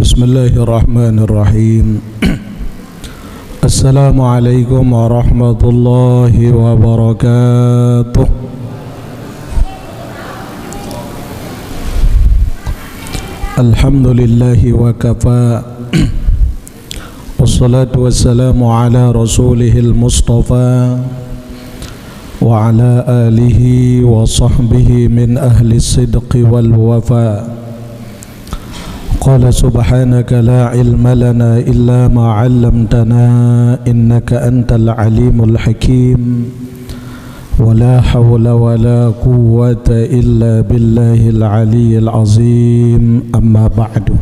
Bismillahirrahmanirrahim. Assalamualaikum warahmatullahi wabarakatuh. Alhamdulillahi wa kafa. Wassalatu wassalamu ala rasulihil mustafa wa ala alihi wa sahbihi min ahli sidqi wal wafa. Qala subhanaka la ilma lana illa ma 'allamtana innaka antal alimul hakim. Wa la hawla wa la quwwata illa billahil aliyyil azim. Amma ba'du.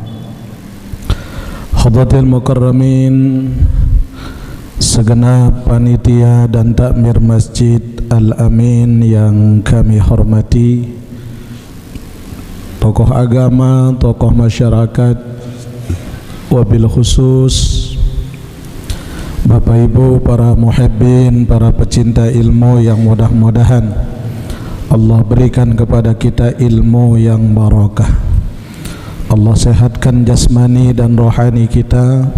Hadratil mukarramin, segenap panitia dan takmir Masjid Al-Amin yang kami hormati, tokoh agama, tokoh masyarakat, wabil khusus Bapak Ibu, para muhibbin, para pecinta ilmu yang mudah-mudahan Allah berikan kepada kita ilmu yang barakah. Allah sehatkan jasmani dan rohani kita,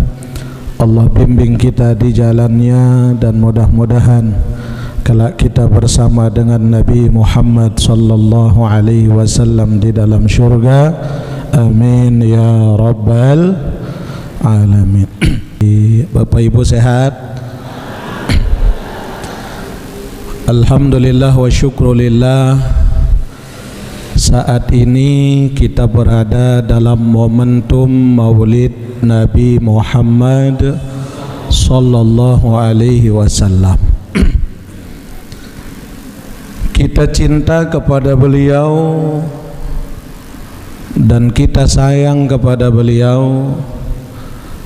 Allah bimbing kita di jalannya, dan mudah-mudahan kelak kita bersama dengan Nabi Muhammad sallallahu alaihi wasallam di dalam syurga. Amin ya rabbal alamin. Bapak Ibu sehat? Alhamdulillah wa syukrulillah. Saat ini kita berada dalam momentum Maulid Nabi Muhammad sallallahu alaihi wasallam. Kita cinta kepada beliau dan kita sayang kepada beliau.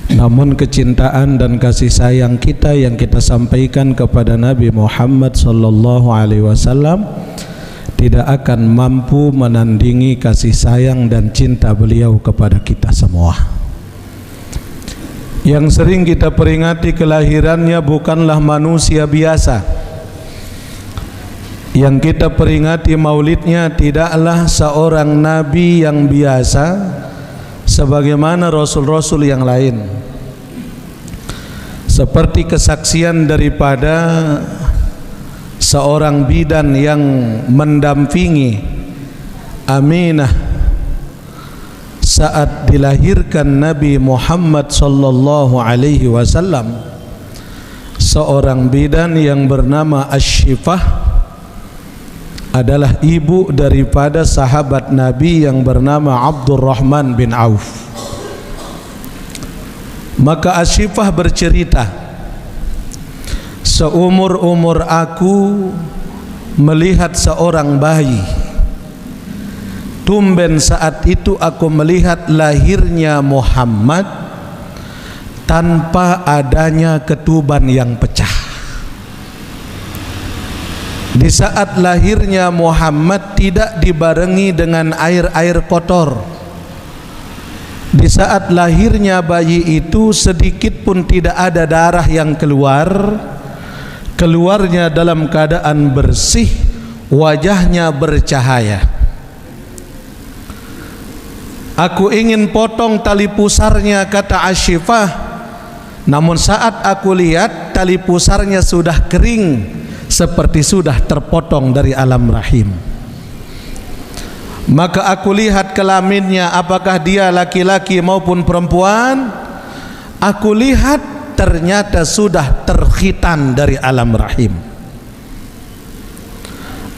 Namun kecintaan dan kasih sayang kita yang kita sampaikan kepada Nabi Muhammad sallallahu alaihi wasallam tidak akan mampu menandingi kasih sayang dan cinta beliau kepada kita semua. Yang sering kita peringati kelahirannya bukanlah manusia biasa. Yang kita peringati maulidnya tidaklah seorang nabi yang biasa sebagaimana rasul-rasul yang lain. Seperti kesaksian daripada seorang bidan yang mendampingi Aminah saat dilahirkan Nabi Muhammad sallallahu alaihi wasallam. Seorang bidan yang bernama Asy-Syifah adalah ibu daripada sahabat Nabi yang bernama Abdurrahman bin Auf. Maka Asy-Syifah bercerita, seumur-umur aku melihat seorang bayi. Tumben saat itu aku melihat lahirnya Muhammad tanpa adanya ketuban yang pecah. Di saat lahirnya Muhammad tidak dibarengi dengan air-air kotor. Di saat lahirnya bayi itu sedikit pun tidak ada darah yang keluar. Keluarnya dalam keadaan bersih, wajahnya bercahaya. Aku ingin potong tali pusarnya, kata Asy-Syifah. Namun saat aku lihat tali pusarnya sudah kering, seperti sudah terpotong dari alam rahim. Maka aku lihat kelaminnya, apakah dia laki-laki maupun perempuan. Aku lihat ternyata sudah terkhitan dari alam rahim.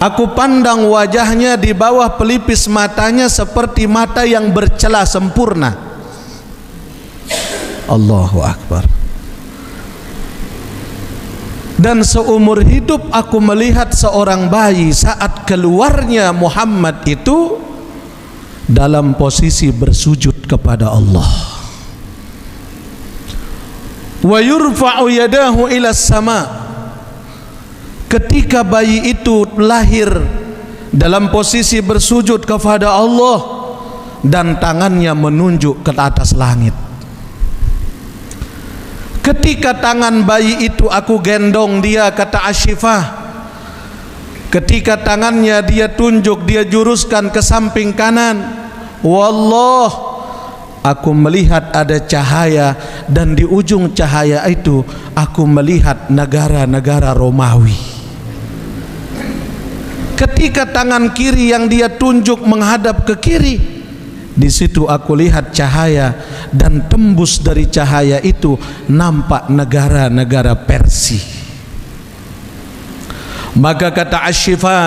Aku pandang wajahnya, di bawah pelipis matanya seperti mata yang bercelah sempurna. Allahu Akbar. Dan seumur hidup aku melihat seorang bayi saat keluarnya Muhammad itu dalam posisi bersujud kepada Allah. Wa yurfa'u yadahu ila sama. Ketika bayi itu lahir dalam posisi bersujud kepada Allah dan tangannya menunjuk ke atas langit. Ketika tangan bayi itu aku gendong dia, kata Asy-Syifah, ketika tangannya dia tunjuk, dia juruskan ke samping kanan, wallah, aku melihat ada cahaya, dan di ujung cahaya itu aku melihat negara-negara Romawi. Ketika tangan kiri yang dia tunjuk menghadap ke kiri, di situ aku lihat cahaya, dan tembus dari cahaya itu nampak negara-negara Persia. Maka kata Asy-Syifa,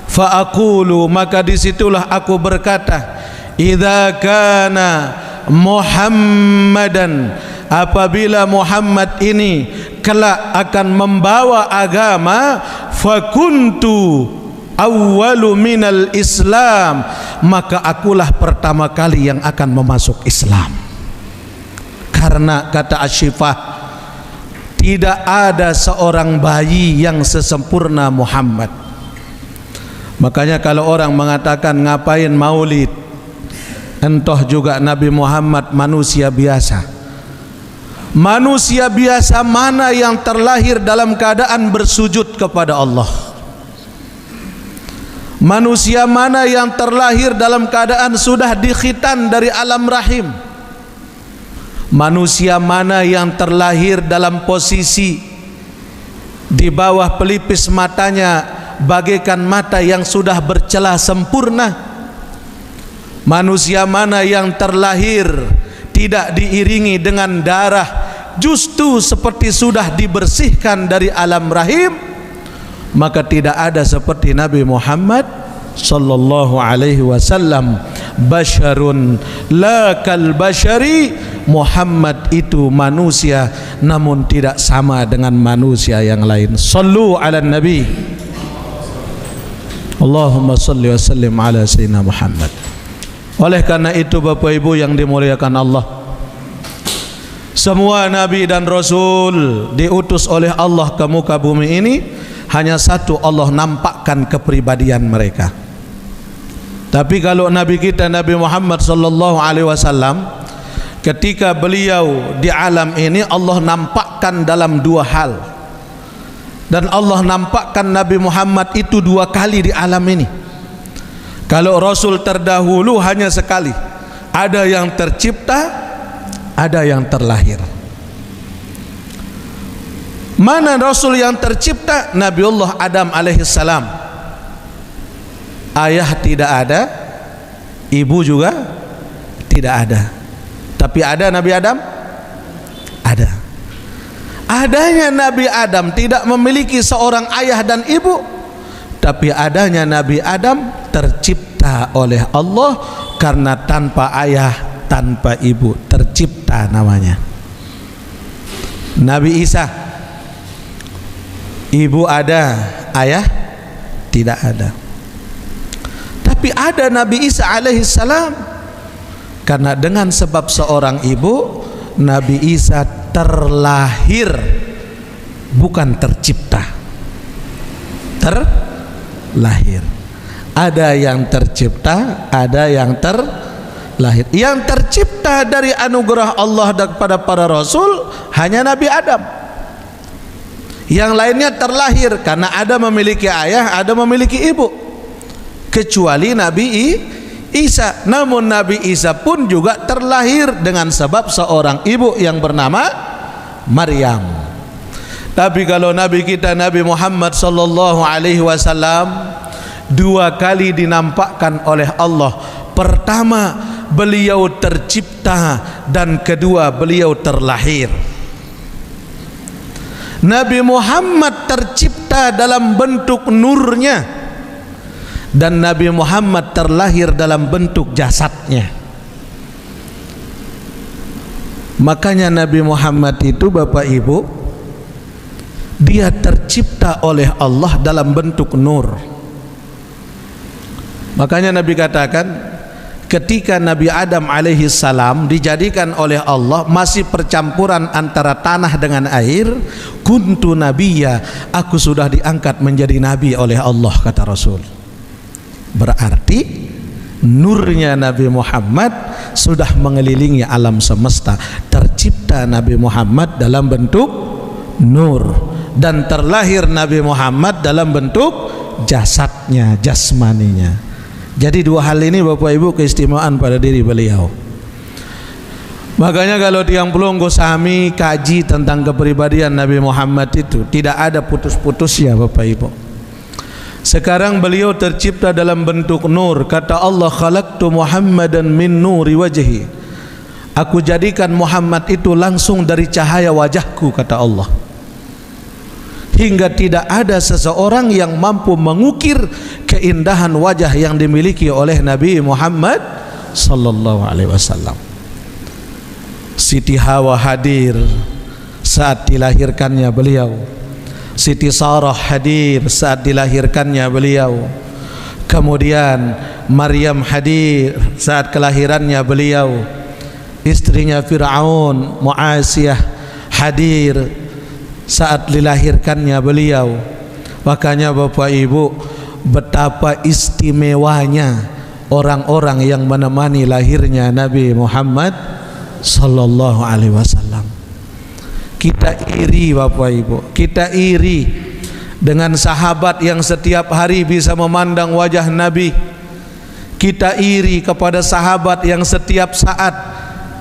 fa aqulu, maka disitulah aku berkata, idza kana Muhammadan, apabila Muhammad ini kelak akan membawa agama, fakuntu awwalu minal Islam, maka akulah pertama kali yang akan memasuk Islam. Karena kata Asy-Syifa, tidak ada seorang bayi yang sesempurna Muhammad. Makanya kalau orang mengatakan ngapain maulid, entah juga Nabi Muhammad manusia biasa. Manusia biasa mana yang terlahir dalam keadaan bersujud kepada Allah? Manusia mana yang terlahir dalam keadaan sudah dikhitan dari alam rahim? Manusia mana yang terlahir dalam posisi di bawah pelipis matanya bagaikan mata yang sudah bercelah sempurna? Manusia mana yang terlahir tidak diiringi dengan darah, justru seperti sudah dibersihkan dari alam rahim? Maka tidak ada seperti Nabi Muhammad sallallahu alaihi wasallam. Basyarun la kal basyari, Muhammad itu manusia namun tidak sama dengan manusia yang lain. Sallu ala nabi. Allahumma salli wa sallim ala sayyidina Muhammad. Oleh karena itu Bapak Ibu yang dimuliakan Allah, semua nabi dan rasul diutus oleh Allah ke muka bumi ini, hanya satu Allah nampakkan kepribadian mereka. Tapi kalau Nabi kita Nabi Muhammad sallallahu alaihi wasallam, ketika beliau di alam ini Allah nampakkan dalam dua hal. Dan Allah nampakkan Nabi Muhammad itu dua kali di alam ini. Kalau Rasul terdahulu hanya sekali, ada yang tercipta, ada yang terlahir. Mana Rasul yang tercipta? Nabiullah Adam alaihissalam. Ayah tidak ada, ibu juga tidak ada. Tapi ada Nabi Adam? Ada. Adanya Nabi Adam tidak memiliki seorang ayah dan ibu, tapi adanya Nabi Adam tercipta oleh Allah karena tanpa ayah, tanpa ibu, tercipta namanya. Nabi Isa, ibu ada, ayah tidak ada. Tapi ada Nabi Isa alaihissalam, karena dengan sebab seorang ibu, Nabi Isa terlahir, bukan tercipta. Terlahir. Ada yang tercipta, ada yang terlahir. Yang tercipta dari anugerah Allah kepada para rasul hanya Nabi Adam. Yang lainnya terlahir karena ada memiliki ayah, ada memiliki ibu. Kecuali Nabi Isa. Namun Nabi Isa pun juga terlahir dengan sebab seorang ibu yang bernama Maryam. Tapi kalau Nabi kita Nabi Muhammad sallallahu alaihi wasallam dua kali dinampakkan oleh Allah. Pertama beliau tercipta, dan kedua beliau terlahir. Nabi Muhammad tercipta dalam bentuk nurnya, dan Nabi Muhammad terlahir dalam bentuk jasadnya. Makanya Nabi Muhammad itu Bapak Ibu, dia tercipta oleh Allah dalam bentuk nur. Makanya Nabi katakan, ketika Nabi Adam alaihi salam dijadikan oleh Allah masih percampuran antara tanah dengan air, kuntu nabiyya, aku sudah diangkat menjadi nabi oleh Allah, kata Rasul. Berarti nurnya Nabi Muhammad sudah mengelilingi alam semesta. Tercipta Nabi Muhammad dalam bentuk nur, dan terlahir Nabi Muhammad dalam bentuk jasadnya, jasmaninya. Jadi dua hal ini Bapak Ibu keistimewaan pada diri beliau. Makanya kalau tiang Pelonggo sami kaji tentang kepribadian Nabi Muhammad itu tidak ada putus-putusnya Bapak Ibu. Sekarang beliau tercipta dalam bentuk nur. Kata Allah, khalaqtu Muhammadan min nuri wajhi. Aku jadikan Muhammad itu langsung dari cahaya wajahku, kata Allah. Hingga tidak ada seseorang yang mampu mengukir keindahan wajah yang dimiliki oleh Nabi Muhammad sallallahu alaihi wasallam. Siti Hawa hadir saat dilahirkannya beliau. Siti Sarah hadir saat dilahirkannya beliau. Kemudian Maryam hadir saat kelahirannya beliau. Istrinya Fir'aun, Mu'asiyah, hadir saat dilahirkannya beliau. Makanya Bapak Ibu, betapa istimewanya orang-orang yang menemani lahirnya Nabi Muhammad sallallahu alaihi wasallam. Kita iri Bapak Ibu, kita iri dengan sahabat yang setiap hari bisa memandang wajah Nabi. Kita iri kepada sahabat yang setiap saat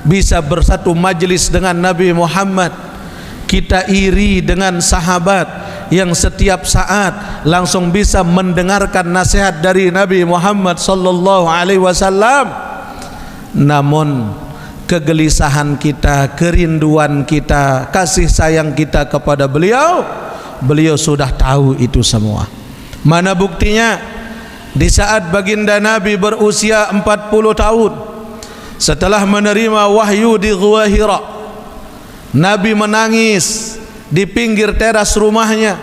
bisa bersatu majelis dengan Nabi Muhammad. Kita iri dengan sahabat yang setiap saat langsung bisa mendengarkan nasihat dari Nabi Muhammad sallallahu alaihi wasallam. Namun kegelisahan kita, kerinduan kita, kasih sayang kita kepada beliau, beliau sudah tahu itu semua. Mana buktinya? Di saat baginda Nabi berusia 40 tahun, setelah menerima wahyu di Gua Hira, Nabi menangis di pinggir teras rumahnya.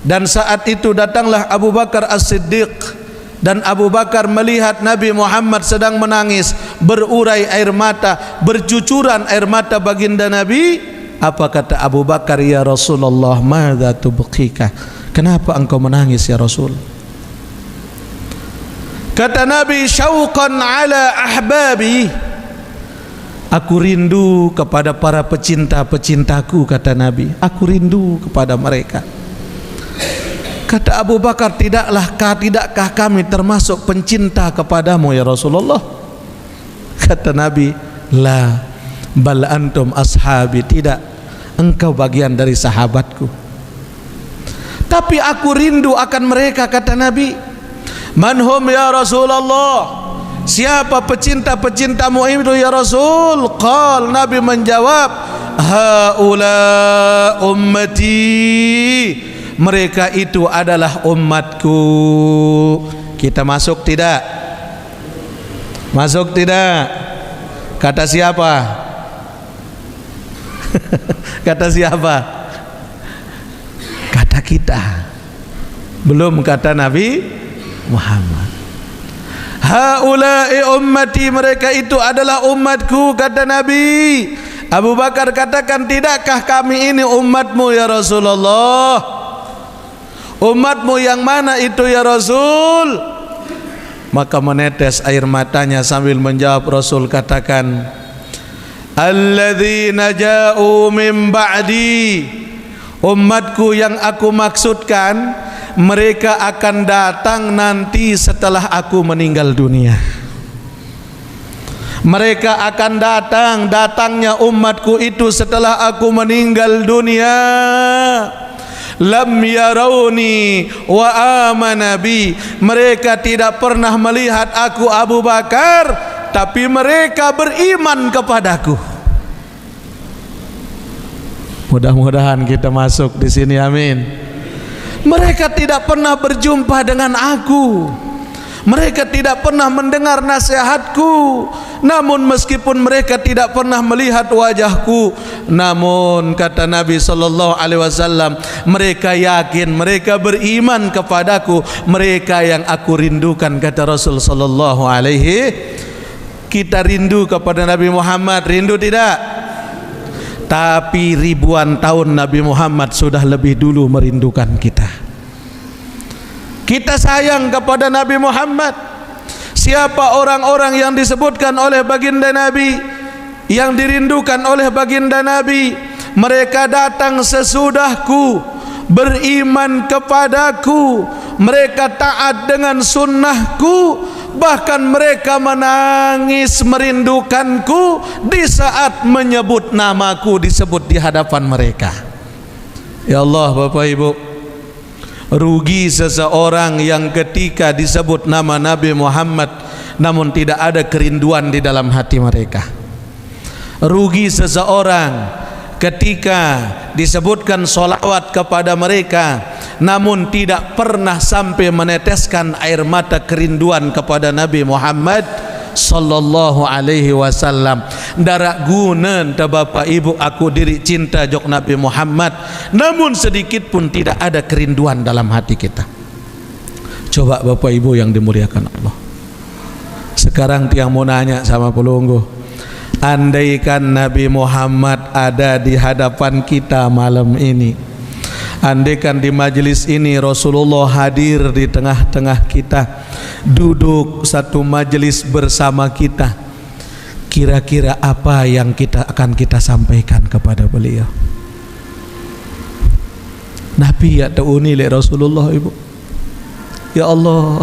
Dan saat itu datanglah Abu Bakar As-Siddiq. Dan Abu Bakar melihat Nabi Muhammad sedang menangis, berurai air mata, bercucuran air mata baginda Nabi. Apa kata Abu Bakar? Ya Rasulullah, madza tubqika? Kenapa engkau menangis ya Rasul? Kata Nabi, syauqan ala ahbabi. Aku rindu kepada para pecinta-pecintaku, kata Nabi. Aku rindu kepada mereka. Kata Abu Bakar, tidakkah kami termasuk pencinta kepadamu ya Rasulullah? Kata Nabi, la bal antum ashabi. Tidak, engkau bagian dari sahabatku. Tapi aku rindu akan mereka, kata Nabi. Manhum ya Rasulullah? Siapa pecinta-pecintamu itu ya Rasul? Qal, Nabi menjawab, haula ummati. Mereka itu adalah umatku. Kita masuk tidak? Masuk tidak? Kata siapa? Kata siapa? Kata kita. Belum kata Nabi Muhammad. Haula'i ummati, mereka itu adalah umatku, kata Nabi. Abu Bakar katakan, tidakkah kami ini umatmu ya Rasulullah? Umatmu yang mana itu ya Rasul? Maka menetes air matanya sambil menjawab. Rasul katakan, alladzina ja'u min ba'di. Umatku yang aku maksudkan, mereka akan datang nanti setelah aku meninggal dunia. Mereka akan datang, datangnya umatku itu setelah aku meninggal dunia. Lam yarawni wa amana bi. Mereka tidak pernah melihat aku Abu Bakar, tapi mereka beriman kepadaku. Mudah-mudahan kita masuk di sini, amin. Mereka tidak pernah berjumpa dengan aku, mereka tidak pernah mendengar nasihatku. Namun meskipun mereka tidak pernah melihat wajahku, namun kata Nabi sallallahu alaihi wasallam, mereka yakin, mereka beriman kepadaku. Mereka yang aku rindukan, kata Rasul sallallahu alaihi. Kita rindu kepada Nabi Muhammad, rindu tidak? Tapi ribuan tahun Nabi Muhammad sudah lebih dulu merindukan kita. Kita sayang kepada Nabi Muhammad. Siapa orang-orang yang disebutkan oleh baginda Nabi, yang dirindukan oleh baginda Nabi? Mereka datang sesudahku, beriman kepadaku, mereka taat dengan sunnahku, bahkan mereka menangis merindukanku di saat menyebut namaku disebut di hadapan mereka. Ya Allah, Bapak Ibu, rugi seseorang yang ketika disebut nama Nabi Muhammad namun tidak ada kerinduan di dalam hati mereka. Rugi seseorang ketika disebutkan sholawat kepada mereka namun tidak pernah sampai meneteskan air mata kerinduan kepada Nabi Muhammad sallallahu alaihi wasallam. Darak guna entah Bapak Ibu aku diri cinta jok Nabi Muhammad namun sedikit pun tidak ada kerinduan dalam hati kita. Coba Bapak Ibu yang dimuliakan Allah, sekarang tiang mau nanya sama pelunggu, andaikan Nabi Muhammad ada di hadapan kita malam ini, andaikan di majelis ini Rasulullah hadir di tengah-tengah kita, duduk satu majelis bersama kita, kira-kira apa yang akan kita sampaikan kepada beliau? Nabi ya ta'uni li Rasulullah Ibu. Ya Allah,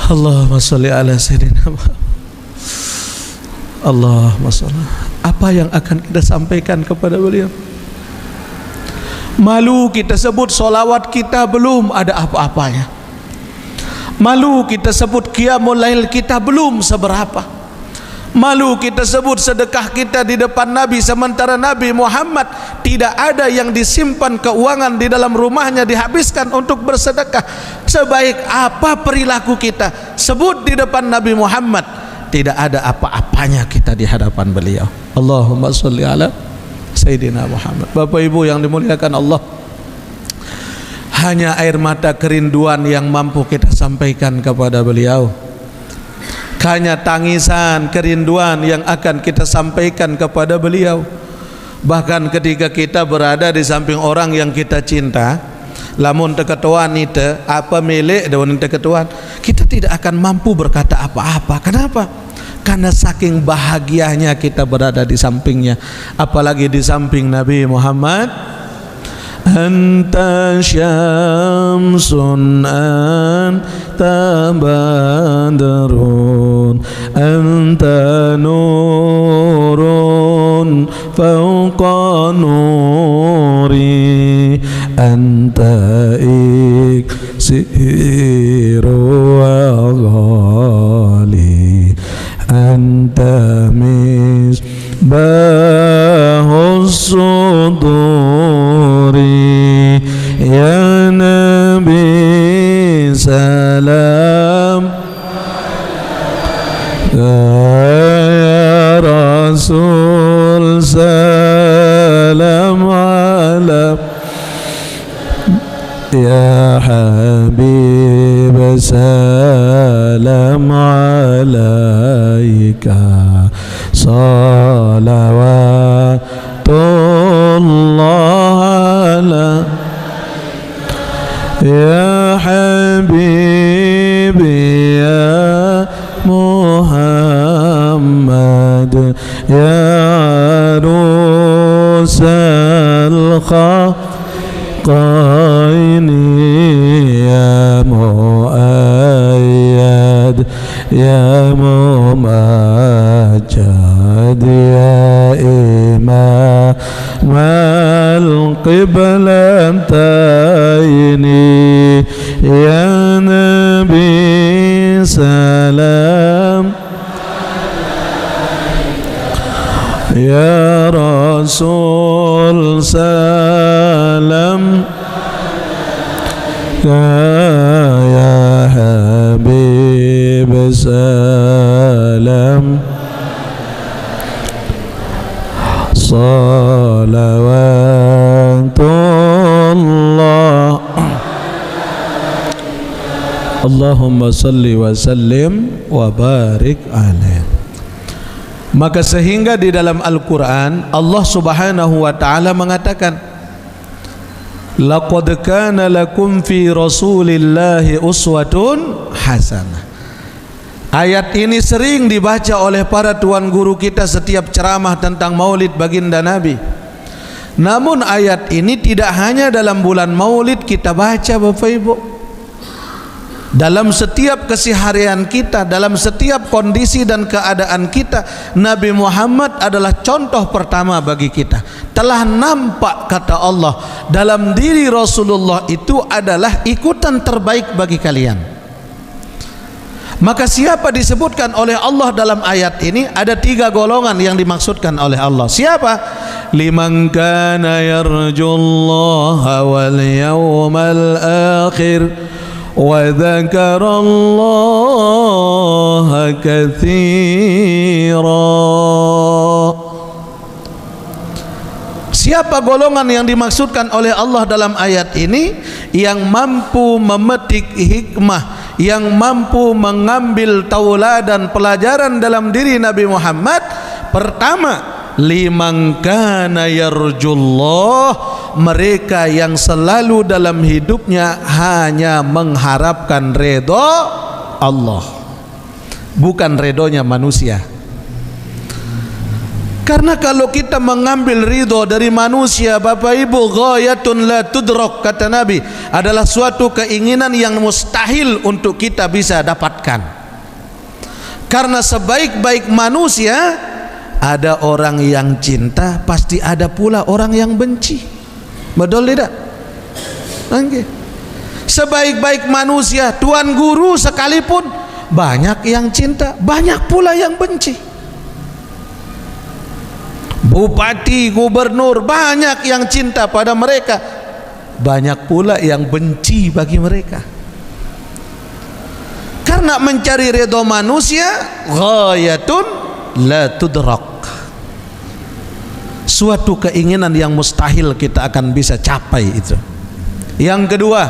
Allahumma sholli ala sayyidina Muhammad. Allahumma sholli. Apa yang akan kita sampaikan kepada beliau? Malu kita sebut solawat kita belum ada apa-apanya. Malu kita sebut qiyamul lail kita belum seberapa. Malu kita sebut sedekah kita di depan Nabi sementara Nabi Muhammad tidak ada yang disimpan keuangan di dalam rumahnya dihabiskan untuk bersedekah. Sebaik apa perilaku kita sebut di depan Nabi Muhammad, tidak ada apa-apanya kita di hadapan beliau. Allahumma sholli ala Sayyidina Muhammad. Bapak Ibu yang dimuliakan Allah, hanya air mata kerinduan yang mampu kita sampaikan kepada beliau. Hanya tangisan kerinduan yang akan kita sampaikan kepada beliau. Bahkan ketika kita berada di samping orang yang kita cinta, lamun teketuan itu apa milik daun teketuan, kita tidak akan mampu berkata apa-apa. Kenapa? Karena saking bahagianya kita berada di sampingnya, apalagi di samping Nabi Muhammad. Anta syamsun anta badrun anta nurun fawqa nuri anta iksiru wa ghali anta misbahus suduri ya Nabi salam ya Rasul salam alam ya Habib salam alaika salawatullah ala ya Habibi ya Muhammad ya Rusal khaqaini ya Muayyad ya Mumajjad ya Imam al-Qiblataini ya Nabi salam ya Rasul salam ya Habib salam salawatullah Allahumma salli wa sallim wa barik alaih. Maka sehingga di dalam Al-Quran Allah subhanahu wa ta'ala mengatakan, laqad kana lakum fi rasulillahi uswatun hasanah. Ayat ini sering dibaca oleh para tuan guru kita setiap ceramah tentang maulid baginda Nabi. Namun ayat ini tidak hanya dalam bulan maulid kita baca Bapak Ibu. Dalam setiap keseharian kita, dalam setiap kondisi dan keadaan kita, Nabi Muhammad adalah contoh pertama bagi kita. Telah nampak, kata Allah, dalam diri Rasulullah itu adalah ikutan terbaik bagi kalian. Maka siapa disebutkan oleh Allah dalam ayat ini? Ada 3 golongan yang dimaksudkan oleh Allah. Siapa? Liman kana yarjullaha wal yawmal akhir wa dzakarallaha katsira. Siapa golongan yang dimaksudkan oleh Allah dalam ayat ini? Yang mampu memetik hikmah, yang mampu mengambil tauladan pelajaran dalam diri Nabi Muhammad. Pertama, liman kana yarjullah, mereka yang selalu dalam hidupnya hanya mengharapkan redha Allah, bukan redhonya manusia. Karena kalau kita mengambil ridho dari manusia, Bapak Ibu, ghayatun la tudrak, kata Nabi, adalah suatu keinginan yang mustahil untuk kita bisa dapatkan. Karena sebaik-baik manusia, ada orang yang cinta, pasti ada pula orang yang benci. Betul tidak? Okay. Sebaik-baik manusia, tuan guru sekalipun, banyak yang cinta, banyak pula yang benci. Bupati, gubernur, banyak yang cinta pada mereka, banyak pula yang benci bagi mereka. Karena mencari ridho manusia ghayatun la tudrak, suatu keinginan yang mustahil kita akan bisa capai itu. Yang kedua,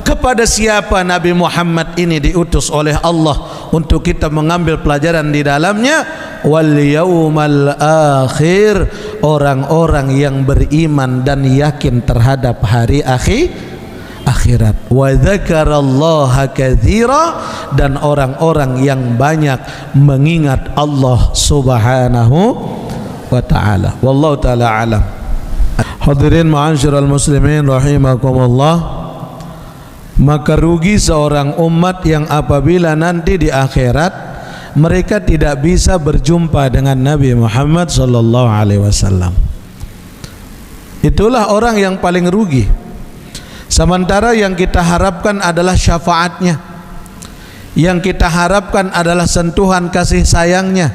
kepada siapa Nabi Muhammad ini diutus oleh Allah untuk kita mengambil pelajaran di dalamnya? Wal yaumal akhir, orang-orang yang beriman dan yakin terhadap hari akhirat. Wa dzakarallaha katsira, dan orang-orang yang banyak mengingat Allah Subhanahu wa taala. Wallahu taala alam. Hadirin ma'asyiral muslimin rahimakumullah. Maka rugi seorang umat yang apabila nanti di akhirat mereka tidak bisa berjumpa dengan Nabi Muhammad sallallahu alaihi wasallam. Itulah orang yang paling rugi. Sementara yang kita harapkan adalah syafaatnya, yang kita harapkan adalah sentuhan kasih sayangnya,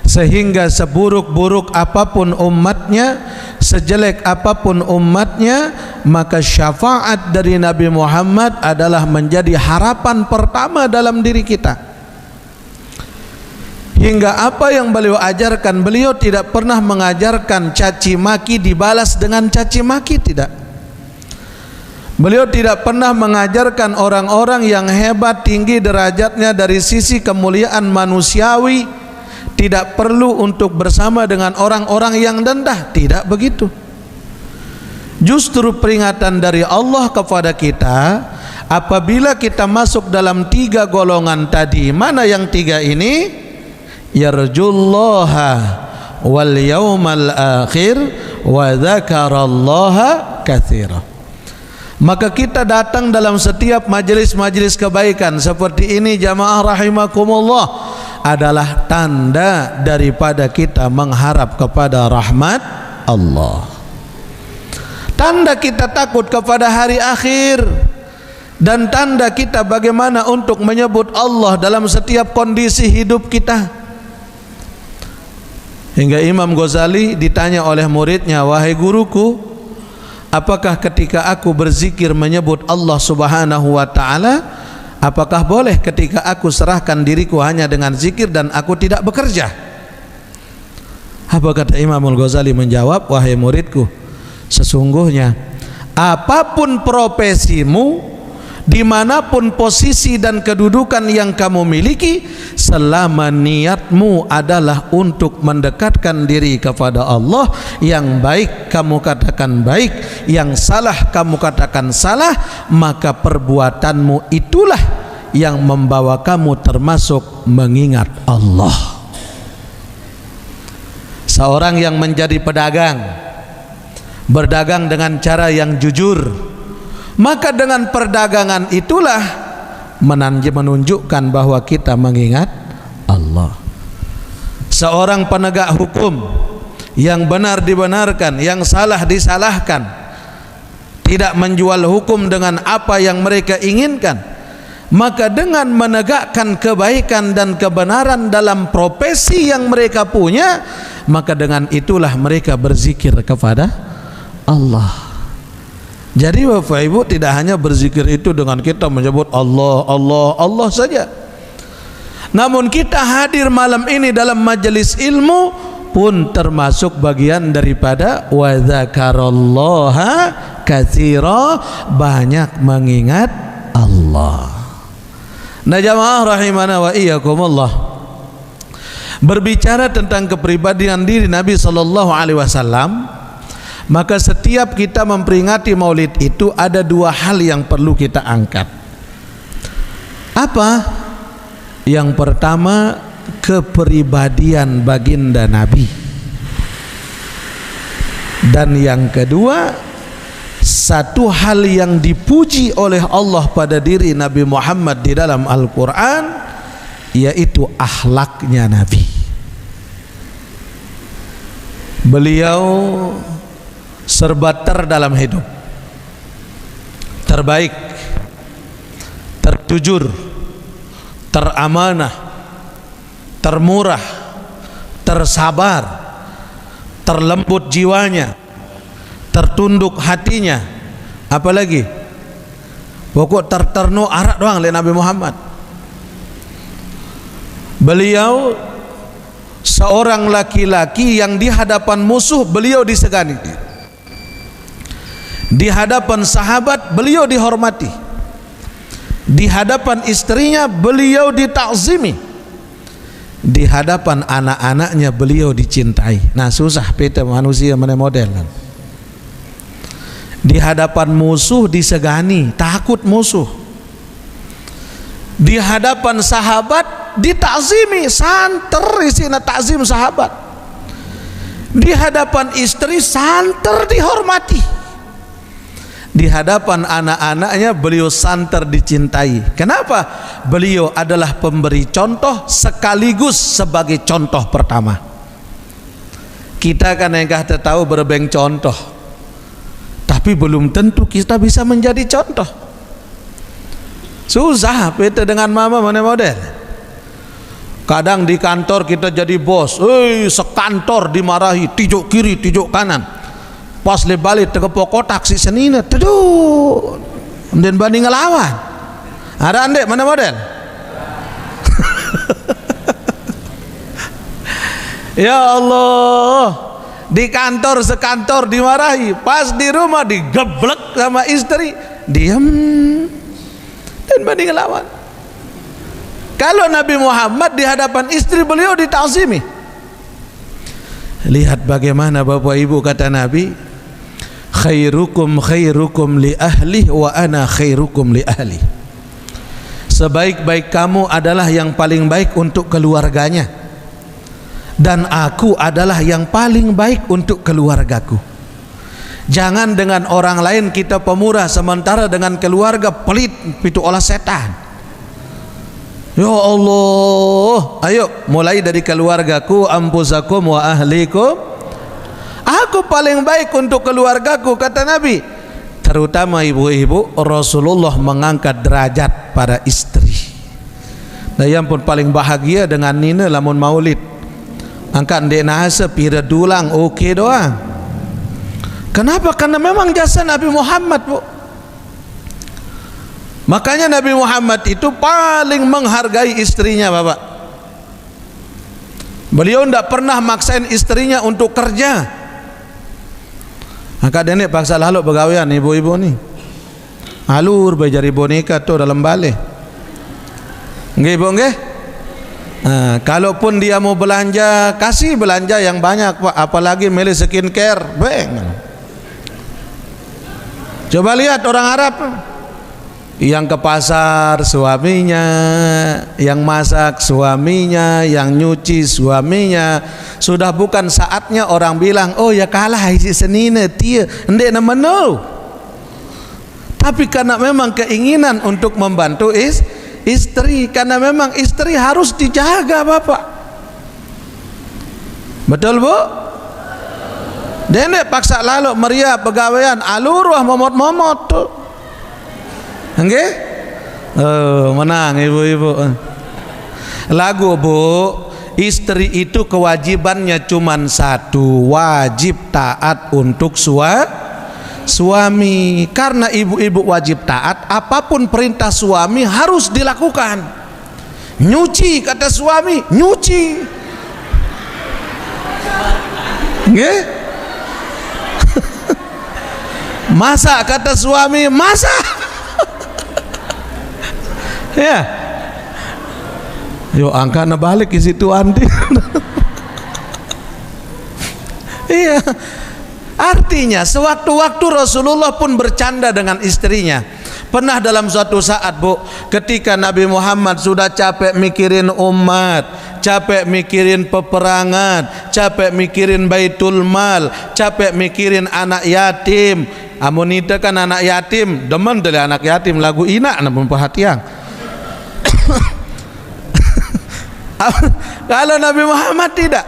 sehingga seburuk-buruk apapun umatnya, sejelek apapun umatnya, maka syafaat dari Nabi Muhammad adalah menjadi harapan pertama dalam diri kita. Hingga apa yang beliau ajarkan, beliau tidak pernah mengajarkan caci maki dibalas dengan caci maki, tidak. Beliau tidak pernah mengajarkan orang-orang yang hebat, tinggi derajatnya dari sisi kemuliaan manusiawi, tidak perlu untuk bersama dengan orang-orang yang rendah, tidak begitu. Justru peringatan dari Allah kepada kita, apabila kita masuk dalam 3 golongan tadi. Mana yang 3 ini? Yarjullaha wal yawmal akhir wa dzakarallaha katsira. Maka kita datang dalam setiap majelis-majelis kebaikan seperti ini, jamaah rahimakumullah, adalah tanda daripada kita mengharap kepada rahmat Allah, tanda kita takut kepada hari akhir, dan tanda kita bagaimana untuk menyebut Allah dalam setiap kondisi hidup kita. Hingga Imam Ghazali ditanya oleh muridnya, wahai guruku, apakah ketika aku berzikir menyebut Allah Subhanahu wa ta'ala, apakah boleh ketika aku serahkan diriku hanya dengan zikir dan aku tidak bekerja? Apa kata Imam Ghazali menjawab, wahai muridku, sesungguhnya apapun profesimu, dimanapun posisi dan kedudukan yang kamu miliki, selama niatmu adalah untuk mendekatkan diri kepada Allah, yang baik kamu katakan baik, yang salah kamu katakan salah, maka perbuatanmu itulah yang membawa kamu termasuk mengingat Allah. Seorang yang menjadi pedagang, berdagang dengan cara yang jujur, maka dengan perdagangan itulah menunjukkan bahwa kita mengingat Allah. Seorang penegak hukum yang benar dibenarkan, yang salah disalahkan, tidak menjual hukum dengan apa yang mereka inginkan, maka dengan menegakkan kebaikan dan kebenaran dalam profesi yang mereka punya, maka dengan itulah mereka berzikir kepada Allah. Jadi Bapak Ibu, tidak hanya berzikir itu dengan kita menyebut Allah, Allah, Allah saja. Namun kita hadir malam ini dalam majelis ilmu pun termasuk bagian daripada wa dzakarallaha katsira, banyak mengingat Allah. Nah jamaah rahimana wa iyyakumullah, berbicara tentang kepribadian diri Nabi sallallahu alaihi wasallam, maka setiap kita memperingati Maulid itu ada dua hal yang perlu kita angkat. Apa? Yang pertama, kepribadian baginda Nabi, dan yang kedua, satu hal yang dipuji oleh Allah pada diri Nabi Muhammad di dalam Al-Quran, yaitu akhlaknya Nabi. Beliau serba dalam hidup, terbaik, terjujur, teramanah, termurah, tersabar, terlembut jiwanya, tertunduk hatinya, apalagi pokok terterno arak doang oleh Nabi Muhammad. Beliau seorang laki-laki yang di hadapan musuh beliau disegani, di hadapan sahabat beliau dihormati, di hadapan istrinya beliau ditakzimi, di hadapan anak-anaknya beliau dicintai. Nah susah peta manusia mana model kan? Di hadapan musuh disegani, takut musuh. Di hadapan sahabat ditakzimi, santer isina takzim sahabat. Di hadapan istri santer dihormati. Di hadapan anak-anaknya beliau santer dicintai. Kenapa? Beliau adalah pemberi contoh sekaligus sebagai contoh pertama. Kita kan yang kata tahu berbeng contoh, tapi belum tentu kita bisa menjadi contoh. Susah beda dengan mama mana model. Kadang di kantor kita jadi bos, sekantor dimarahi, tijuk kiri tijuk kanan. Pas le balik tekepok kotak si senina, teduh, kemudian banding ngelawan. Ada andek mana model? Ya Allah, di kantor sekantor dimarahi, pas di rumah digeblek sama istri, diam dan banding ngelawan. Kalau Nabi Muhammad di hadapan istri beliau ditakzimi. Lihat bagaimana Bapak Ibu kata Nabi, khairukum khairukum li ahli wa ana khairukum li ahli. Sebaik-baik kamu adalah yang paling baik untuk keluarganya, dan aku adalah yang paling baik untuk keluargaku. Jangan dengan orang lain kita pemurah, sementara dengan keluarga pelit pitu olah setan. Ya Allah, ayo mulai dari keluargaku, ampusakum wa ahlikum. Aku paling baik untuk keluargaku, kata Nabi. Terutama ibu-ibu, Rasulullah mengangkat derajat para istri. Nah yang pun paling bahagia dengan nina lamun maulid, angkat dek nahasa pira dulang oke doang. Kenapa? Karena memang jasa Nabi Muhammad, Bu. Makanya Nabi Muhammad itu paling menghargai istrinya, Bapak. Beliau tidak pernah maksain istrinya untuk kerja. Maka nenek paksa lalu begawean ibu-ibu nih. Alur bejari boneka tuh dalam balai. Nggih, Bu, nggih? Nah, kalaupun dia mau belanja, kasih belanja yang banyak, Pak. Apalagi milih skincare, beng. Coba lihat orang Arab, yang ke pasar suaminya, yang masak suaminya, yang nyuci suaminya. Sudah bukan saatnya orang bilang, oh ya kalah isi senina tia ndek nama no. Tapi karena memang keinginan untuk membantu istri, karena memang istri harus dijaga, Bapak. Betul, Bu? Dene paksa lalu meriah pegawaian aluruh momot-momot tuh. Nggih? Menang ibu-ibu. Lagu, Bu. Istri itu kewajibannya cuman satu, wajib taat untuk suami. Karena ibu-ibu wajib taat, apapun perintah suami harus dilakukan. Nyuci, kata suami, nyuci. Nggih? Masak, kata suami, masak. Ya. Yo angkana balik ke situ Andi. Iya. Artinya sewaktu-waktu Rasulullah pun bercanda dengan istrinya. Pernah dalam suatu saat, Bu, ketika Nabi Muhammad sudah capek mikirin umat, capek mikirin peperangan, capek mikirin baitul mal, capek mikirin anak yatim. Amun itu kan anak yatim, demen dari anak yatim lagu ina namun perhatian. Kalau Nabi Muhammad tidak.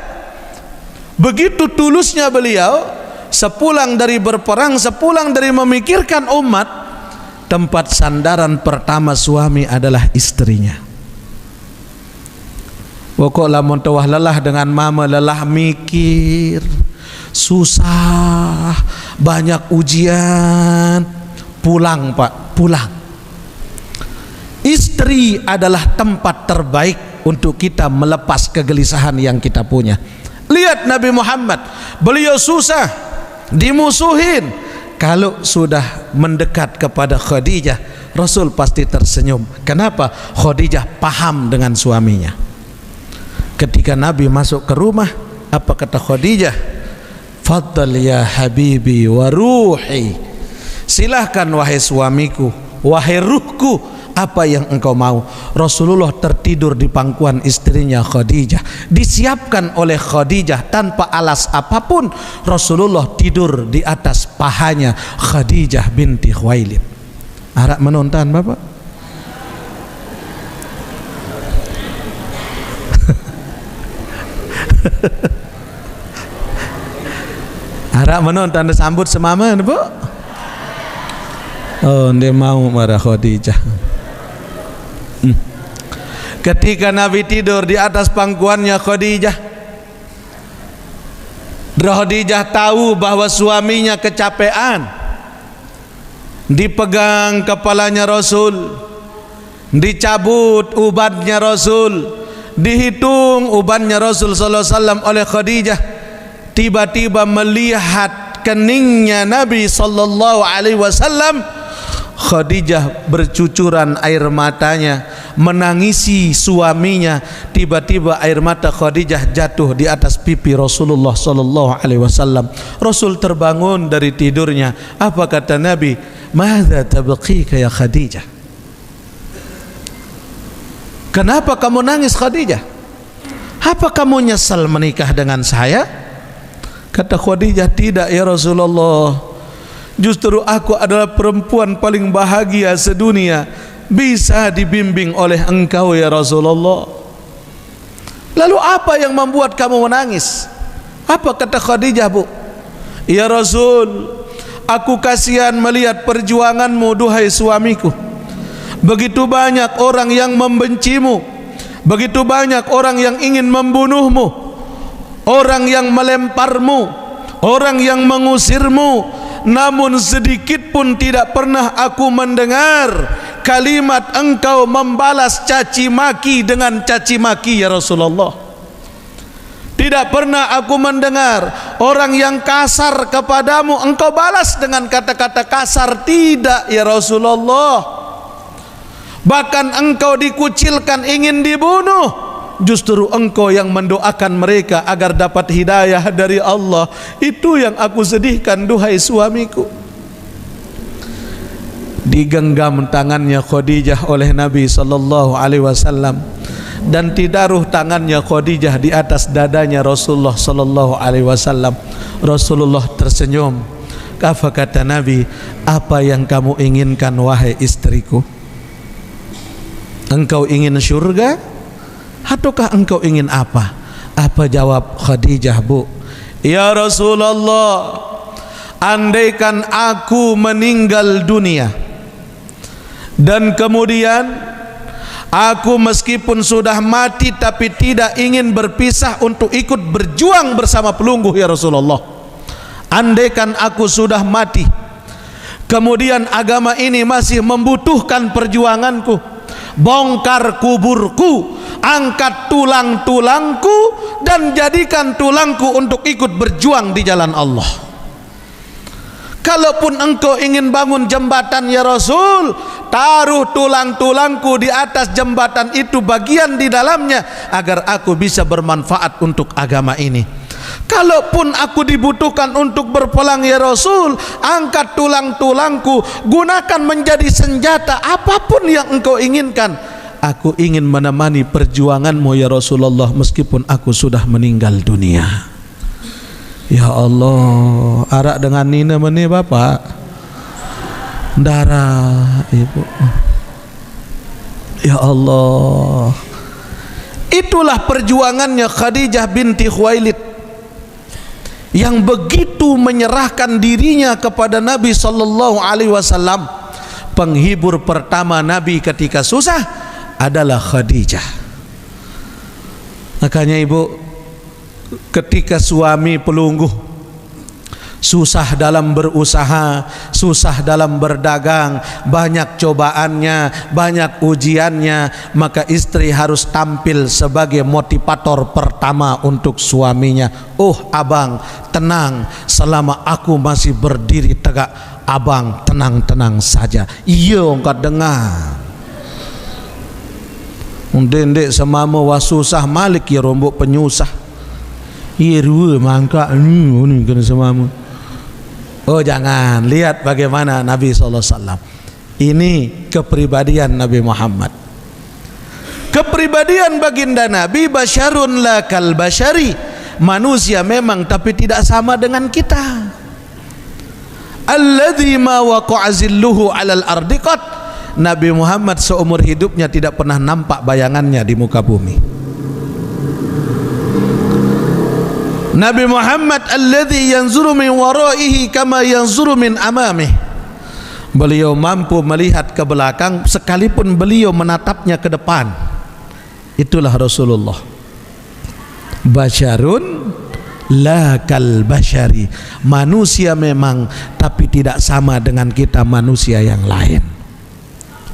Begitu tulusnya beliau, sepulang dari berperang, sepulang dari memikirkan umat, tempat sandaran pertama suami adalah istrinya. Pokok lamun tawah lelah dengan mama, lelah mikir, susah, banyak ujian, pulang, Pak, pulang. Istri adalah tempat terbaik untuk kita melepas kegelisahan yang kita punya. Lihat Nabi Muhammad, beliau susah, dimusuhin. Kalau sudah mendekat kepada Khadijah, Rasul pasti tersenyum. Kenapa? Khadijah paham dengan suaminya. Ketika Nabi masuk ke rumah, apa kata Khadijah? Faddal ya habibi wa ruhi. Silahkan wahai suamiku, wahai ruhku, apa yang engkau mau. Rasulullah tertidur di pangkuan istrinya Khadijah, disiapkan oleh Khadijah tanpa alas apapun. Rasulullah tidur di atas pahanya Khadijah binti Khuwailid. Harap menonton, Bapak. Harap menonton, disambut semaman, Bu. Oh, dia mau marah Khadijah. Ketika Nabi tidur di atas pangkuannya Khadijah, Khadijah tahu bahwa suaminya kecapean. Dipegang kepalanya Rasul, dicabut ubannya Rasul, dihitung ubannya Rasul sallallahu alaihi wasallam oleh Khadijah. Tiba-tiba melihat keningnya Nabi sallallahu alaihi wasallam, Khadijah bercucuran air matanya, menangisi suaminya. Tiba-tiba air mata Khadijah jatuh di atas pipi Rasulullah sallallahu alaihi wasallam. Rasul terbangun dari tidurnya. Apa kata Nabi? Madza tabqika ya Khadijah? Kenapa kamu nangis, Khadijah? Apa kamu nyesal menikah dengan saya? Kata Khadijah, tidak ya Rasulullah. Justru aku adalah perempuan paling bahagia sedunia, bisa dibimbing oleh engkau ya Rasulullah. Lalu apa yang membuat kamu menangis? Apa kata Khadijah, Bu? Ya Rasul, aku kasihan melihat perjuanganmu, duhai suamiku. Begitu banyak orang yang membencimu, begitu banyak orang yang ingin membunuhmu, orang yang melemparmu, orang yang mengusirmu. Namun sedikit pun tidak pernah aku mendengar kalimat engkau membalas caci maki dengan caci maki ya Rasulullah. Tidak pernah aku mendengar orang yang kasar kepadamu engkau balas dengan kata-kata kasar. Tidak ya Rasulullah. Bahkan engkau dikucilkan, ingin dibunuh, justru engkau yang mendoakan mereka agar dapat hidayah dari Allah. Itu yang aku sedihkan, duhai suamiku. Digenggam tangannya Khadijah oleh Nabi sallallahu alaihi wasallam dan didaruh tangannya Khadijah di atas dadanya Rasulullah sallallahu alaihi wasallam. Rasulullah tersenyum. Apa kata Nabi? Apa yang kamu inginkan wahai istriku? engkau ingin syurga ataukah engkau ingin apa? Apa jawab Khadijah, Bu? Ya Rasulullah, andaikan aku meninggal dunia dan kemudian aku meskipun sudah mati tapi tidak ingin berpisah untuk ikut berjuang bersama pelungguh ya Rasulullah. Andaikan aku sudah mati, kemudian agama ini masih membutuhkan perjuanganku, bongkar kuburku, angkat tulang-tulangku dan jadikan tulangku untuk ikut berjuang di jalan Allah. Kalaupun engkau ingin bangun jembatan ya Rasul, taruh tulang-tulangku di atas jembatan itu, bagian di dalamnya, agar aku bisa bermanfaat untuk agama ini. Kalaupun aku dibutuhkan untuk berperang ya Rasul, angkat tulang-tulangku, gunakan menjadi senjata, apapun yang engkau inginkan. Aku ingin menemani perjuanganmu ya Rasulullah meskipun aku sudah meninggal dunia. Ya Allah, arak dengan Nina meni Bapak darah Ibu. Ya Allah, itulah perjuangannya Khadijah binti Khuwailid yang begitu menyerahkan dirinya kepada Nabi sallallahu alaihi wasallam. Penghibur pertama Nabi ketika susah adalah Khadijah. Makanya Ibu, ketika suami pelungguh susah dalam berusaha, susah dalam berdagang, banyak cobaannya, banyak ujiannya, maka istri harus tampil sebagai motivator pertama untuk suaminya. Oh abang, tenang, selama aku masih berdiri tegak, abang tenang-tenang saja. Iya engkau dengar. Undek semama wasusah malik ya rombok penyusah. Iya dua mangka ni kena semama. Oh jangan, lihat bagaimana Nabi SAW. Ini kepribadian Nabi Muhammad. Kepribadian baginda Nabi, basyarun la kal basyari, manusia memang tapi tidak sama dengan kita. Alladzi ma waqa'a zilluhu 'alal ardi qat. Nabi Muhammad seumur hidupnya tidak pernah nampak bayangannya di muka bumi. Nabi Muhammad alladzi yanzuru min waraihi kama yanzuru min amamih. Beliau mampu melihat ke belakang sekalipun beliau menatapnya ke depan. Itulah Rasulullah. Basyarun la kal basyari, manusia memang tapi tidak sama dengan kita manusia yang lain.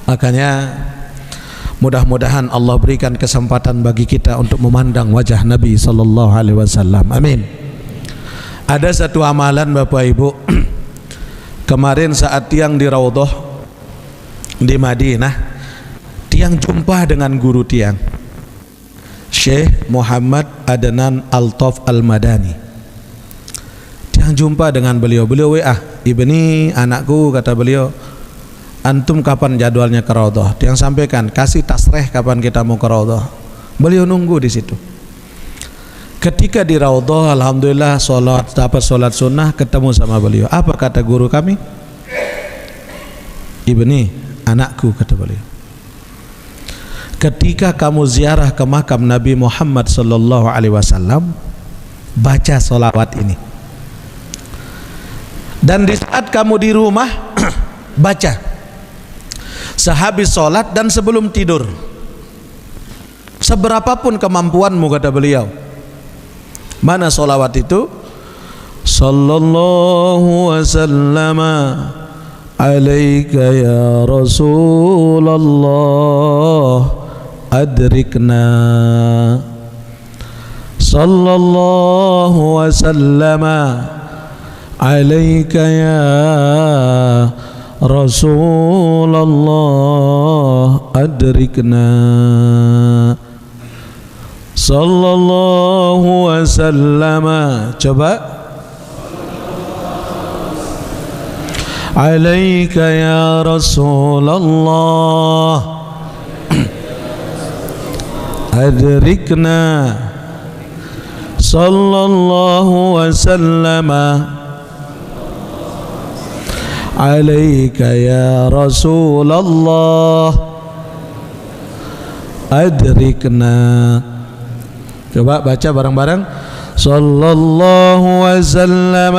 Makanya mudah-mudahan Allah berikan kesempatan bagi kita untuk memandang wajah Nabi sallallahu alaihi wasallam. Amin. Ada satu amalan Bapak Ibu. Kemarin saat tiang di Raudhah di Madinah, tiang jumpa dengan guru tiang, Syekh Muhammad Adnan Altaf Al-Madani. Tiang jumpa dengan beliau. Beliau WA, "Ibni, anakku," kata beliau, "antum kapan jadwalnya ke Raudhah?" Tiang sampaikan, "Kasih tasreh kapan kita mau ke Raudhah." Beliau nunggu di situ. Ketika di Raudhah, alhamdulillah dapat sholat sunnah, ketemu sama beliau. Apa kata guru kami? "Ibni, anakku," kata beliau, "ketika kamu ziarah ke makam Nabi Muhammad sallallahu alaihi wasallam, baca sholawat ini. Dan di saat kamu di rumah, baca sehabis sholat dan sebelum tidur, seberapapun kemampuanmu," kata beliau. Mana sholawat itu? Sallallahu wasallama alaika ya Rasulullah adrikna. Sallallahu wasallama alaika ya Rasulullah adrikna. Sallallahu wasallama, coba, alaika ya Rasulullah adrikna. Sallallahu wasallama alaika ya Rasulullah adrikna. Coba baca bareng-bareng. Sallallahu wasallam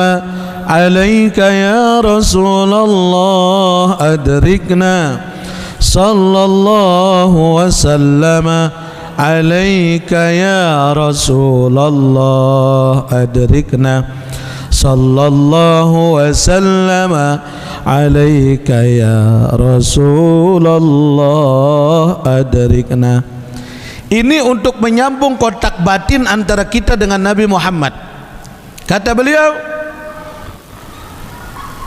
alaika ya Rasulullah adrikna. Sallallahu wasallam alaika ya Rasulullah adrikna. Sallallahu wasallam alaika ya Rasulullah adrikna. Ini untuk menyambung kontak batin antara kita dengan Nabi Muhammad. Kata beliau,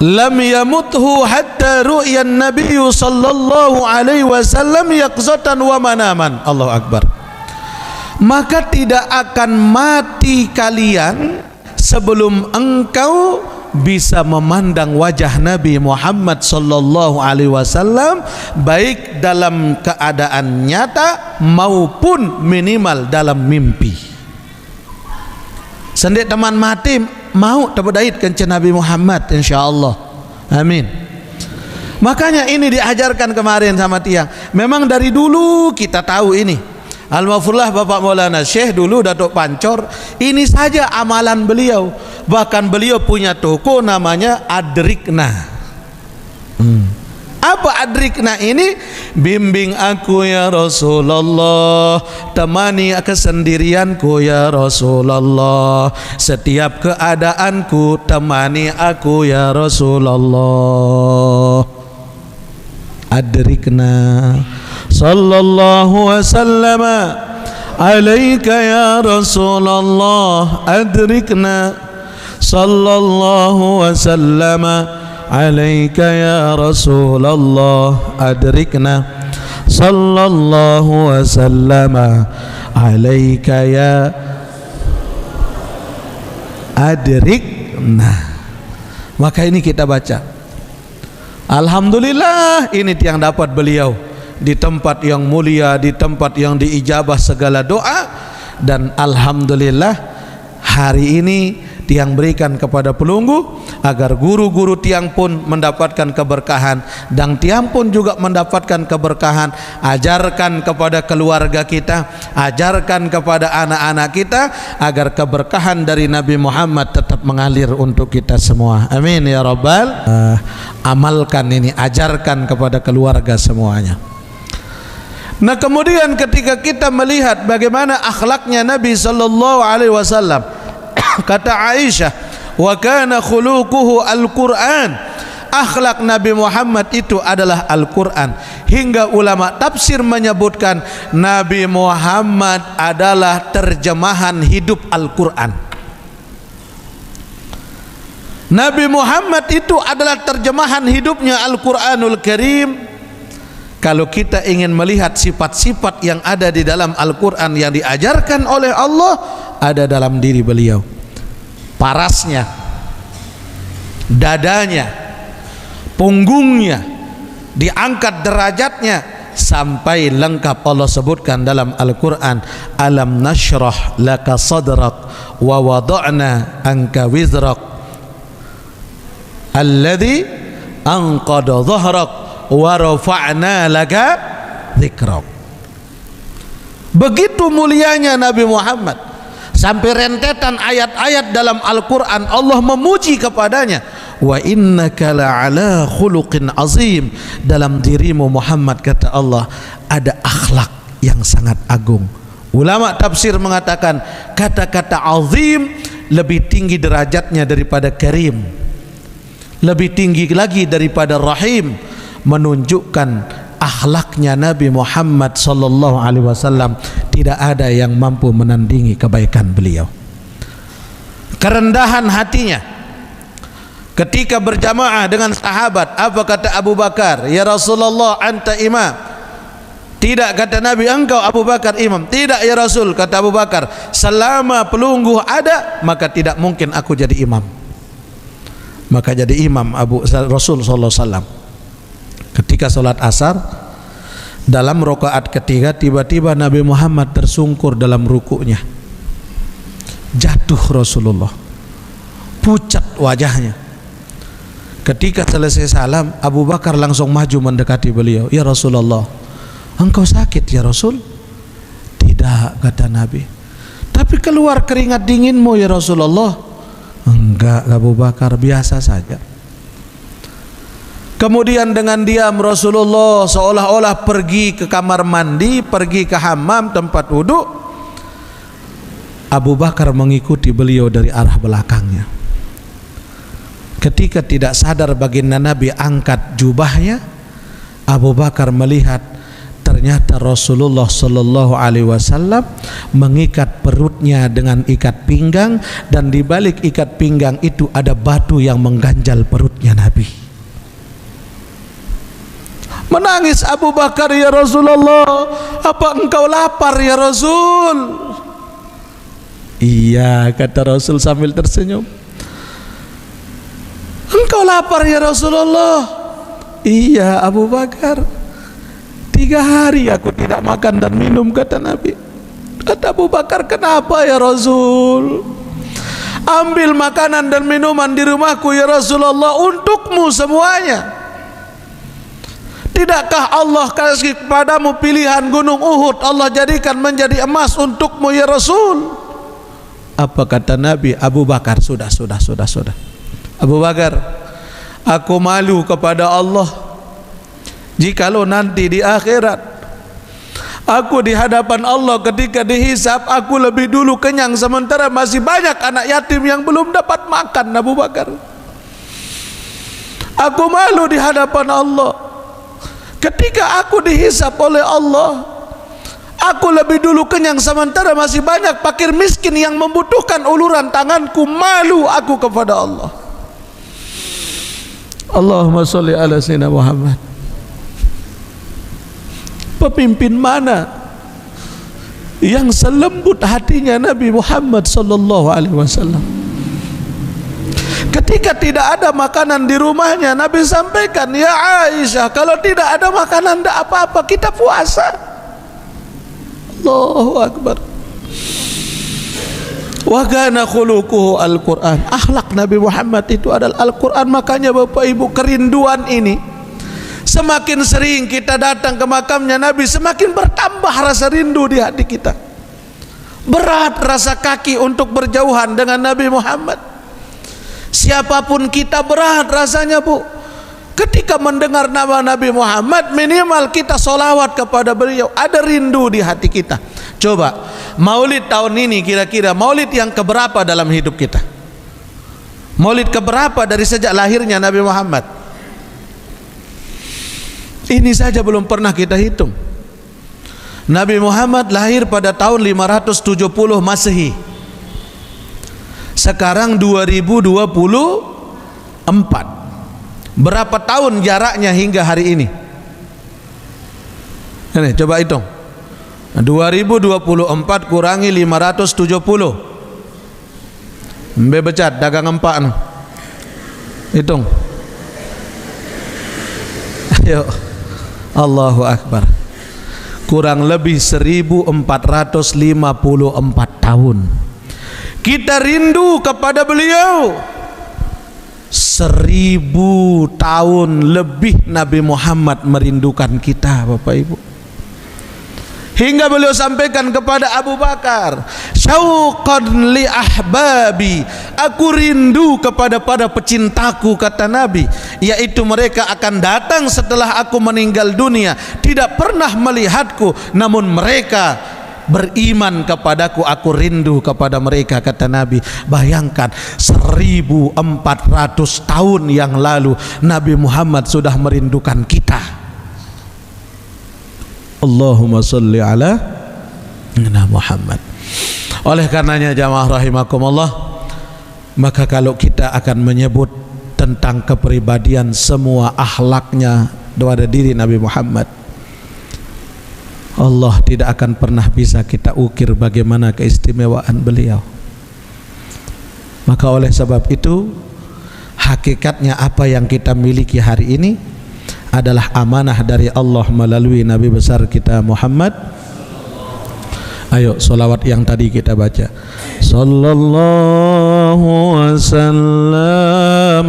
lam yamuthu hatta ru'yan nabiyyu sallallahu alaihi wasallam yaqzatan wa manaman. Allahu akbar. Maka tidak akan mati kalian sebelum engkau bisa memandang wajah Nabi Muhammad sallallahu alaihi wasallam, baik dalam keadaan nyata maupun minimal dalam mimpi. Sendik teman mati mau tabadait kencen Nabi Muhammad insyaallah. Amin. Makanya ini diajarkan kemarin sama tiang. Memang dari dulu kita tahu ini. Al-Mafullah Bapak Maulana Syekh dulu Datuk Pancor, ini saja amalan beliau. Bahkan beliau punya toko namanya Adrikna. Apa Adrikna ini? Bimbing aku ya Rasulullah, temani kesendirianku ya Rasulullah, setiap keadaanku temani aku ya Rasulullah. Adrikna. Sallallahu wasallam alaika ya Rasulullah adrikna. Sallallahu wasallam alaika ya Rasulullah adrikna. Sallallahu wasallam alaika ya adrikna. Maka ini kita baca. Alhamdulillah ini yang dapat beliau di tempat yang mulia, di tempat yang diijabah segala doa. Dan alhamdulillah hari ini tiang berikan kepada pelunggu agar guru-guru tiang pun mendapatkan keberkahan dan tiang pun juga mendapatkan keberkahan. Ajarkan kepada keluarga kita, ajarkan kepada anak-anak kita agar keberkahan dari Nabi Muhammad tetap mengalir untuk kita semua. Amin ya rabbal. Amalkan ini, ajarkan kepada keluarga semuanya. Nah, kemudian ketika kita melihat bagaimana akhlaknya Nabi sallallahu alaihi wasallam, kata Aisyah, wa kana khuluquhu al-Qur'an. Akhlak Nabi Muhammad itu adalah Al-Qur'an. Hingga ulama tafsir menyebutkan Nabi Muhammad adalah terjemahan hidup Al-Qur'an. Nabi Muhammad itu adalah terjemahan hidupnya Al-Qur'anul Karim. Kalau kita ingin melihat sifat-sifat yang ada di dalam Al-Quran yang diajarkan oleh Allah, ada dalam diri beliau. Parasnya, dadanya, punggungnya, diangkat derajatnya sampai lengkap. Allah sebutkan dalam Al-Quran, alam nashrah laka sadrak wa wada'na anka wizrak alladhi anqada dhahrak wa rafa'na laka dzikrak. Begitu mulianya Nabi Muhammad, sampai rentetan ayat-ayat dalam Al-Quran Allah memuji kepadanya. Wa innaka la'ala khuluqin azim. Dalam dirimu Muhammad, kata Allah, ada akhlak yang sangat agung. Ulama tafsir mengatakan kata-kata azim lebih tinggi derajatnya daripada karim, lebih tinggi lagi daripada rahim, menunjukkan akhlaknya Nabi Muhammad sallallahu alaihi wasallam tidak ada yang mampu menandingi kebaikan beliau. Kerendahan hatinya ketika berjamaah dengan sahabat, apa kata Abu Bakar? Ya Rasulullah, anta imam. Tidak, kata Nabi, engkau Abu Bakar imam. Tidak ya Rasul, kata Abu Bakar, selama pelunggu ada maka tidak mungkin aku jadi imam. Maka jadi imam Rasul sallallahu alaihi wasallam. Ketika sholat asar, dalam rakaat ketiga tiba-tiba Nabi Muhammad tersungkur dalam rukuknya, jatuh Rasulullah, pucat wajahnya. Ketika selesai salam, Abu Bakar langsung maju mendekati beliau. Ya Rasulullah, engkau sakit ya Rasul? Tidak, kata Nabi. Tapi keluar keringat dinginmu ya Rasulullah. Enggak, Abu Bakar, biasa saja. Kemudian dengan diam Rasulullah seolah-olah pergi ke kamar mandi, pergi ke hammam tempat wudhu. Abu Bakar mengikuti beliau dari arah belakangnya. Ketika tidak sadar baginda Nabi angkat jubahnya, Abu Bakar melihat ternyata Rasulullah Sallallahu Alaihi Wasallam mengikat perutnya dengan ikat pinggang, dan di balik ikat pinggang itu ada batu yang mengganjal perutnya Nabi. Menangis Abu Bakar, ya Rasulullah, apa engkau lapar ya Rasul? Iya, kata Rasul sambil tersenyum. Engkau lapar ya Rasulullah? Iya Abu Bakar, 3 hari aku tidak makan dan minum, kata Nabi. Kata Abu Bakar, kenapa ya Rasul? Ambil makanan dan minuman di rumahku ya Rasulullah, untukmu semuanya. Tidakkah Allah kasih kepadamu pilihan gunung Uhud, Allah jadikan menjadi emas untukmu ya Rasul? Apa kata Nabi? Abu Bakar, sudah. Abu Bakar, aku malu kepada Allah jikalau nanti di akhirat aku di hadapan Allah ketika dihisab aku lebih dulu kenyang sementara masih banyak anak yatim yang belum dapat makan. Abu Bakar, aku malu di hadapan Allah ketika aku dihisab oleh Allah, aku lebih dulu kenyang sementara masih banyak fakir miskin yang membutuhkan uluran tanganku. Malu aku kepada Allah. Allahumma sholli ala sayyidina Muhammad. Pemimpin mana yang selembut hatinya Nabi Muhammad sallallahu alaihi wasallam? Ketika tidak ada makanan di rumahnya, Nabi sampaikan, ya Aisyah, kalau tidak ada makanan tidak apa-apa, kita puasa. Allahu Akbar. Wa kana khuluquhu Al-Quran. Akhlak Nabi Muhammad itu adalah Al-Quran. Makanya Bapak Ibu, kerinduan ini semakin sering kita datang ke makamnya Nabi, semakin bertambah rasa rindu di hati kita. Berat rasa kaki untuk berjauhan dengan Nabi Muhammad. Siapapun kita berat rasanya, Bu. Ketika mendengar nama Nabi Muhammad, minimal kita solawat kepada beliau. Ada rindu di hati kita. Coba, maulid tahun ini kira-kira maulid yang keberapa dalam hidup kita? Maulid keberapa dari sejak lahirnya Nabi Muhammad? Ini saja belum pernah kita hitung. Nabi Muhammad lahir pada tahun 570 Masehi. Sekarang 2024. Berapa tahun jaraknya hingga hari ini? Ini coba hitung. 2024 kurangi 570. Mbe becat dagang empak no. Hitung. Ayo. Allahu Akbar. Kurang lebih 1454 tahun. Kita rindu kepada beliau. 1000 tahun lebih Nabi Muhammad merindukan kita, Bapak Ibu. Hingga beliau sampaikan kepada Abu Bakar, syauqan li ahbabi, aku rindu kepada para pecintaku, kata Nabi, yaitu mereka akan datang setelah aku meninggal dunia, tidak pernah melihatku, namun mereka beriman kepadaku, aku rindu kepada mereka, kata Nabi. Bayangkan 1400 tahun yang lalu Nabi Muhammad sudah merindukan kita. Allahumma salli ala Muhammad. Oleh karenanya jamaah rahimakumullah, maka kalau kita akan menyebut tentang kepribadian semua akhlaknya pada diri Nabi Muhammad, Allah tidak akan pernah bisa kita ukir bagaimana keistimewaan beliau. Maka oleh sebab itu, hakikatnya apa yang kita miliki hari ini adalah amanah dari Allah melalui Nabi besar kita Muhammad. Ayo solawat yang tadi kita baca, sallallahu wasallam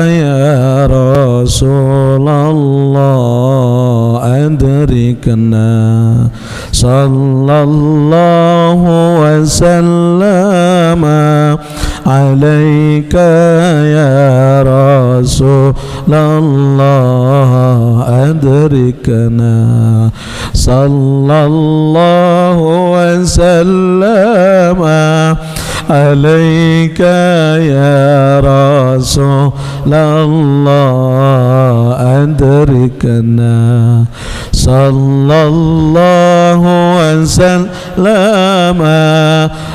ya Rasulullah adrikna عليك يا رسول الله أدركنا صلى الله وسلم عليك يا رسول الله أدركنا صلى الله وسلم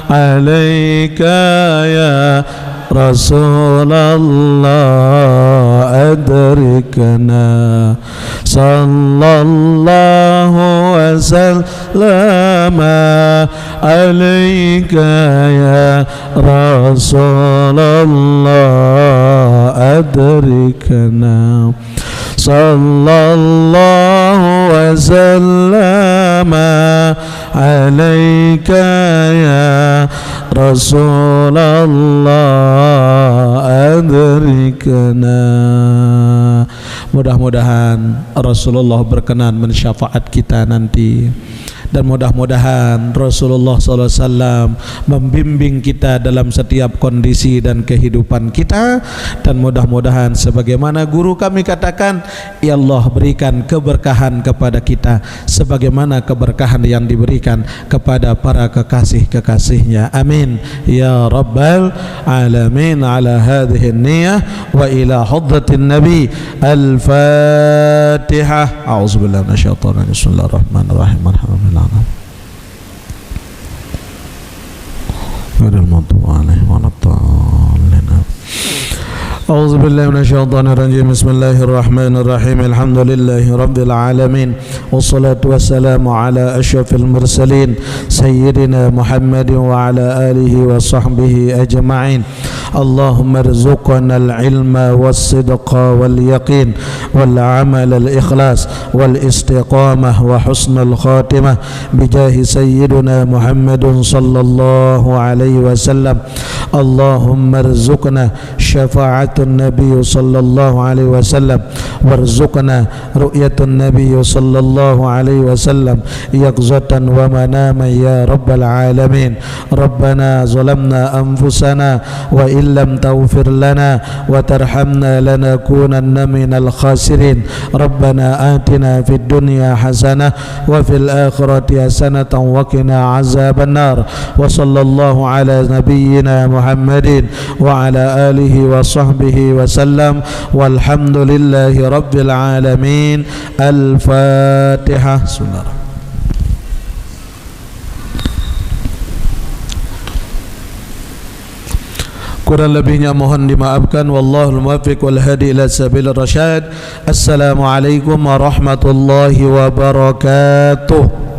عليك يا رسول الله أدركنا صلى الله وسلم عليك يا رسول الله أدركنا صلى الله وسلم عليك يا رسول الله أدركنا. Mudah-mudahan Rasulullah berkenan mensyafaat kita nanti, dan mudah-mudahan Rasulullah SAW membimbing kita dalam setiap kondisi dan kehidupan kita, dan mudah-mudahan sebagaimana guru kami katakan, ya Allah berikan keberkahan kepada kita sebagaimana keberkahan yang diberikan kepada para kekasih-kekasihnya, amin ya rabbal alamin. Ala hadhihi niyah wa ila hadratin nabi. Al-Fatihah. A'udzubillahi minasyaitonir rajim. Bismillahirrahmanirrahim. Alhamdulillah. أعوذ بالله من الشيطان الرجيم. بسم الله الرحمن الرحيم. الحمد لله رب العالمين، والصلاة والسلام على أشرف المرسلين سيدنا محمد وعلى آله وصحبه أجمعين. اللهم ارزقنا العلم والصدق واليقين والعمل الإخلاص والاستقامة وحسن الخاتمة بجاه سيدنا محمد صلى الله عليه وسلم. اللهم ارزقنا شفاعة النبي صلى الله عليه وسلم، وارزقنا رؤية النبي صلى الله عليه وسلم يقظة ومناما يا رب العالمين. ربنا ظلمنا أنفسنا وإن لم تغفر لنا وترحمنا لنكونن من الخاسرين. ربنا آتنا في الدنيا حسنة وفي الآخرة حسنة وقنا عذاب النار. وصلى الله على نبينا محمد وعلى آله وصحبه وسلم، والحمد لله رب العالمين. الفاتحة. Kurang lebihnya mohon dimaafkan. Wallahul muwaffiq wal hadi ila sabilir rasyad. Assalamualaikum warahmatullahi wabarakatuh.